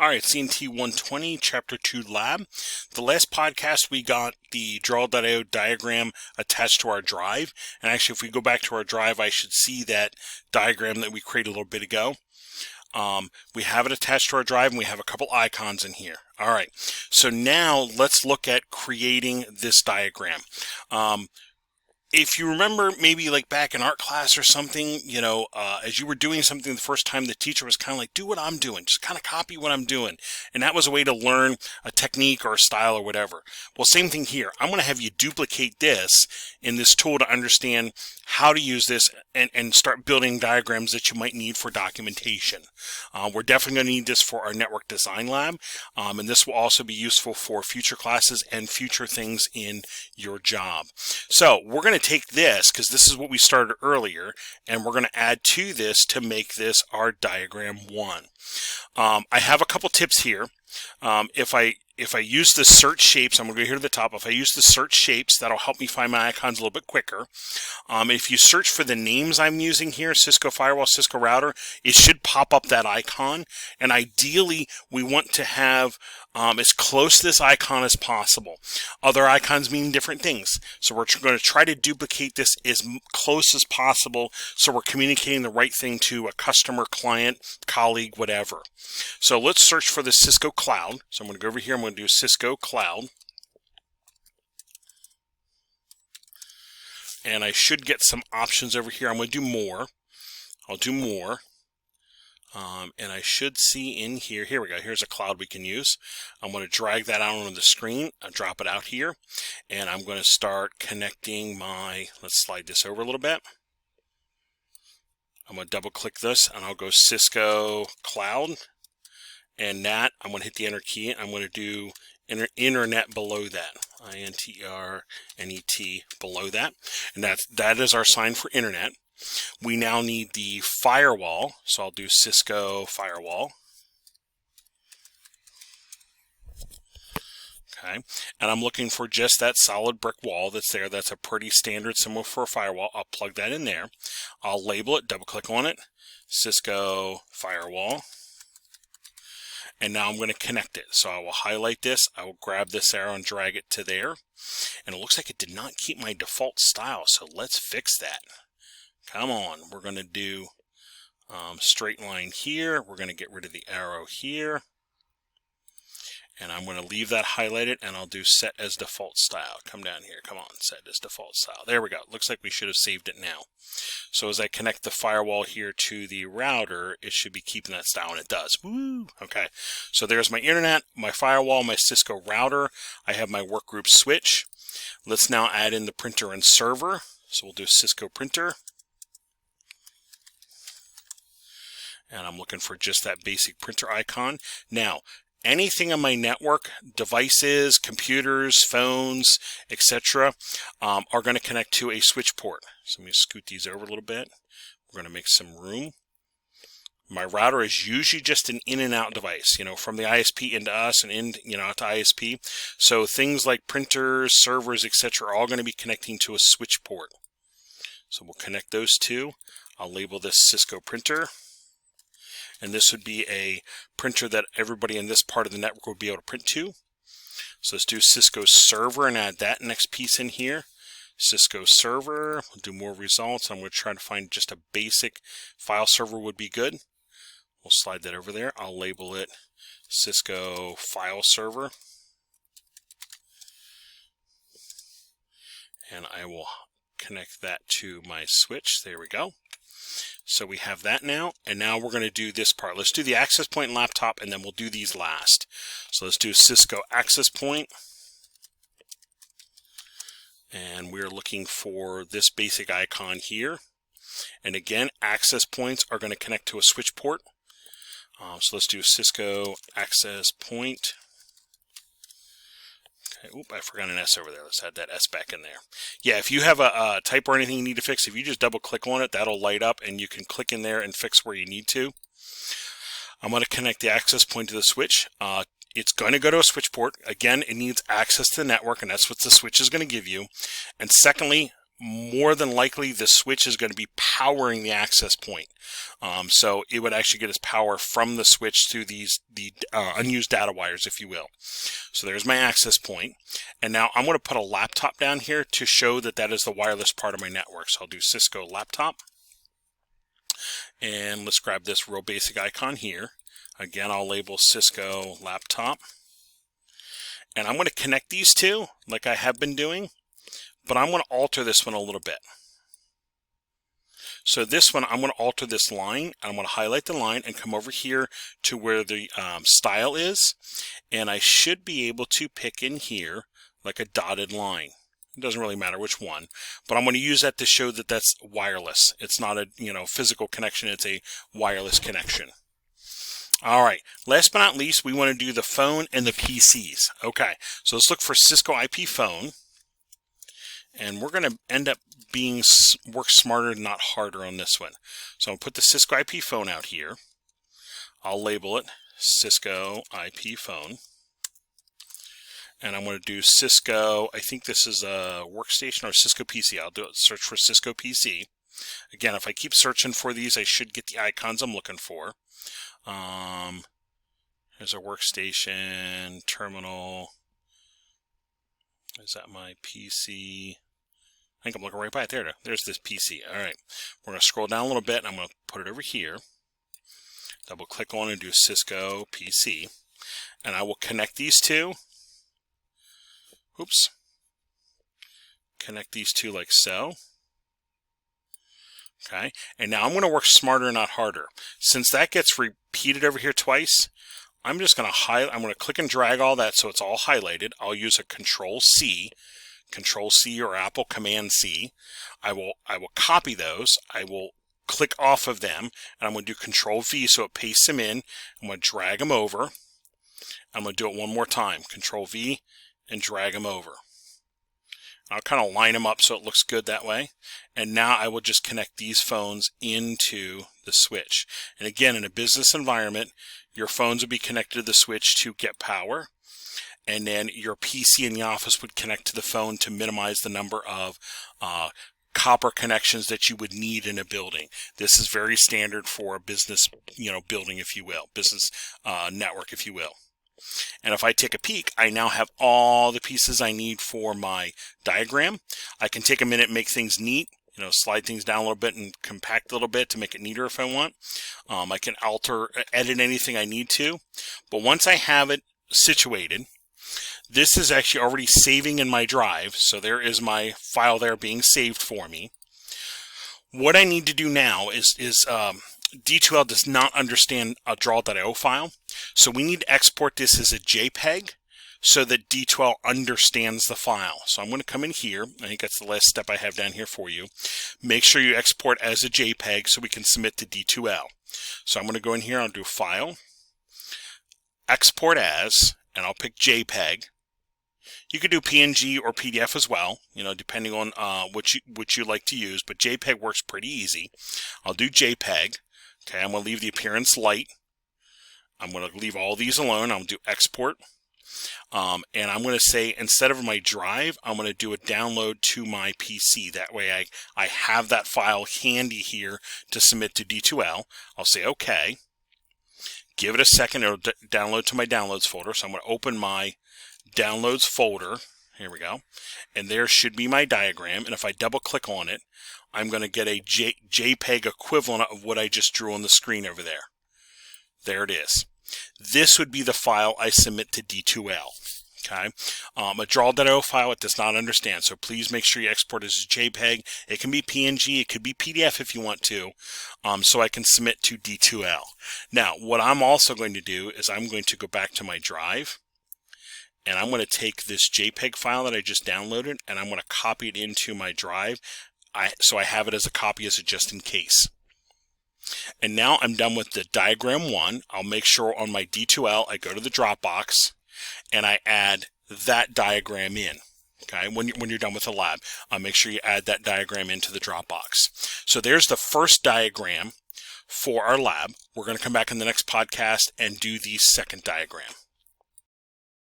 All right, CNT120, Chap2Lab. The last podcast, we got the Drawio diagram attached to our drive. And actually, if we go back to our drive, I should see that diagram that we created a little bit ago. We have it attached to our drive, and we have a couple icons in here. All right, so now let's look at creating this diagram. If you remember, maybe like back in art class or something, as you were doing something the first time, the teacher was kind of like, do what I'm doing, just kind of copy what I'm doing. And that was a way to learn a technique or a style or whatever. Well, same thing here. I'm going to have you duplicate this in this tool to understand how to use this and start building diagrams that you might need for documentation. We're definitely going to need this for our network design lab. And this will also be useful for future classes and future things in your job. So we're going to take this, because this is what we started earlier, and we're going to add to this to make this our diagram 1. I have a couple tips here. If I use the search shapes, I'm going to go here to the top. If I use the search shapes, that'll help me find my icons a little bit quicker. If you search for the names I'm using here, Cisco Firewall, Cisco Router, it should pop up that icon. And ideally, we want to have as close to this icon as possible. Other icons mean different things. So we're going to try to duplicate this as close as possible so we're communicating the right thing to a customer, client, colleague, whatever. So let's search for the Cisco Cloud. So I'm going to go over here. I'm going to do Cisco Cloud. And I should get some options over here. I'm going to do more. I'll do more. And I should see in here, here we go, here's a cloud we can use. I'm going to drag that out on the screen, drop it out here, and I'm going to start connecting my, let's slide this over a little bit. I'm going to double click this, and I'll go Cisco Cloud, and that, I'm going to hit the enter key, and I'm going to do internet below that, INTRNET below that, and that is our sign for internet. We now need the firewall, so I'll do Cisco Firewall. Okay, and I'm looking for just that solid brick wall that's there. That's a pretty standard symbol for a firewall. I'll plug that in there. I'll label it, double click on it, Cisco Firewall. And now I'm going to connect it. So I will highlight this, I will grab this arrow and drag it to there. And it looks like it did not keep my default style, so let's fix that. Come on, we're going to do straight line here. We're going to get rid of the arrow here. And I'm going to leave that highlighted, and I'll do set as default style. Come down here. Come on, set as default style. There we go. Looks like we should have saved it now. So as I connect the firewall here to the router, it should be keeping that style, and it does. Woo! Okay, so there's my internet, my firewall, my Cisco router. I have my workgroup switch. Let's now add in the printer and server. So we'll do Cisco printer. And I'm looking for just that basic printer icon. Now, anything on my network, devices, computers, phones, etc., are going to connect to a switch port. So let me scoot these over a little bit. We're going to make some room. My router is usually just an in and out device, from the ISP into us and in, out to ISP. So things like printers, servers, etc., are all going to be connecting to a switch port. So we'll connect those two. I'll label this Cisco printer. And this would be a printer that everybody in this part of the network would be able to print to. So let's do Cisco server and add that next piece in here. Cisco server, we'll do more results. I'm going to try to find just a basic file server would be good. We'll slide that over there. I'll label it Cisco file server. And I will connect that to my switch. There we go. So we have that now, and now we're going to do this part. Let's do the access point and laptop, and then we'll do these last. So let's do Cisco access point. And we're looking for this basic icon here. And again, access points are going to connect to a switch port. So let's do Cisco access point. Oop, I forgot an S over there. Let's add that S back in there. Yeah, if you have a typo or anything you need to fix, if you just double click on it, that'll light up and you can click in there and fix where you need to. I'm going to connect the access point to the switch. It's going to go to a switch port. Again, it needs access to the network, and that's what the switch is going to give you. And secondly, more than likely the switch is going to be powering the access point. So it would actually get its power from the switch to the unused data wires, if you will. So there's my access point. And now I'm going to put a laptop down here to show that that is the wireless part of my network. So I'll do Cisco laptop. And let's grab this real basic icon here. Again, I'll label Cisco laptop. And I'm going to connect these two like I have been doing, but I'm going to alter this one a little bit. So this one, I'm going to alter this line. I'm going to highlight the line and come over here to where the style is. And I should be able to pick in here like a dotted line. It doesn't really matter which one, but I'm going to use that to show that that's wireless. It's not a physical connection. It's a wireless connection. All right, last but not least, we want to do the phone and the PCs. Okay, so let's look for Cisco IP phone. And we're going to end up work smarter, not harder on this one. So I'm going to put the Cisco IP phone out here. I'll label it Cisco IP phone. And I'm going to do Cisco, I think this is a workstation or Cisco PC. I'll do it, search for Cisco PC. Again, if I keep searching for these, I should get the icons I'm looking for. There's a workstation, terminal. Is that my PC? I think I'm looking right by it. There's this PC. All right. We're going to scroll down a little bit, and I'm going to put it over here. Double click on and do Cisco PC. And I will connect these two. Oops. Connect these two like so. Okay. And now I'm going to work smarter, not harder. Since that gets repeated over here twice, I'm just going to I'm going to click and drag all that so it's all highlighted. I'll use a Control C or Apple Command C. I will copy those. I will click off of them, and I'm going to do Control V so it pastes them in. I'm going to drag them over. I'm going to do it one more time. Control V and drag them over. I'll kind of line them up so it looks good that way. And now I will just connect these phones into the switch. And again, in a business environment, your phones would be connected to the switch to get power. And then your PC in the office would connect to the phone to minimize the number of copper connections that you would need in a building. This is very standard for a business, building, if you will, business network, if you will. And if I take a peek, I now have all the pieces I need for my diagram. I can take a minute and make things neat, slide things down a little bit and compact a little bit to make it neater if I want. I can edit anything I need to. But once I have it situated, this is actually already saving in my drive. So there is my file there being saved for me. What I need to do now is D2L does not understand a Draw.io file, so we need to export this as a JPEG so that D2L understands the file. So I'm going to come in here. I think that's the last step I have down here for you. Make sure you export as a JPEG so we can submit to D2L. So I'm going to go in here, I'll do File, Export As, and I'll pick JPEG. You could do PNG or PDF as well, depending on what you like to use, but JPEG works pretty easy. I'll do JPEG. Okay, I'm going to leave the appearance light. I'm going to leave all these alone. I'm going to do export. And I'm going to say, instead of my drive, I'm going to do a download to my PC. That way I have that file handy here to submit to D2L. I'll say OK. Give it a second. It'll download to my downloads folder. So I'm going to open my downloads folder. Here we go. And there should be my diagram. And if I double click on it, I'm going to get a JPEG equivalent of what I just drew on the screen over there. There it is. This would be the file I submit to D2L. Okay, a Draw.io file it does not understand, so please make sure you export as a JPEG. It can be PNG, it could be PDF if you want to, so I can submit to D2L. Now, what I'm also going to do is I'm going to go back to my drive, and I'm going to take this JPEG file that I just downloaded, and I'm going to copy it into my drive, so I have it as a copy as a just in case. And now I'm done with the diagram one. I'll make sure on my D2L I go to the Dropbox and I add that diagram in. Okay, when you're done with the lab, make sure you add that diagram into the Dropbox. So there's the first diagram for our lab. We're going to come back in the next podcast and do the second diagram.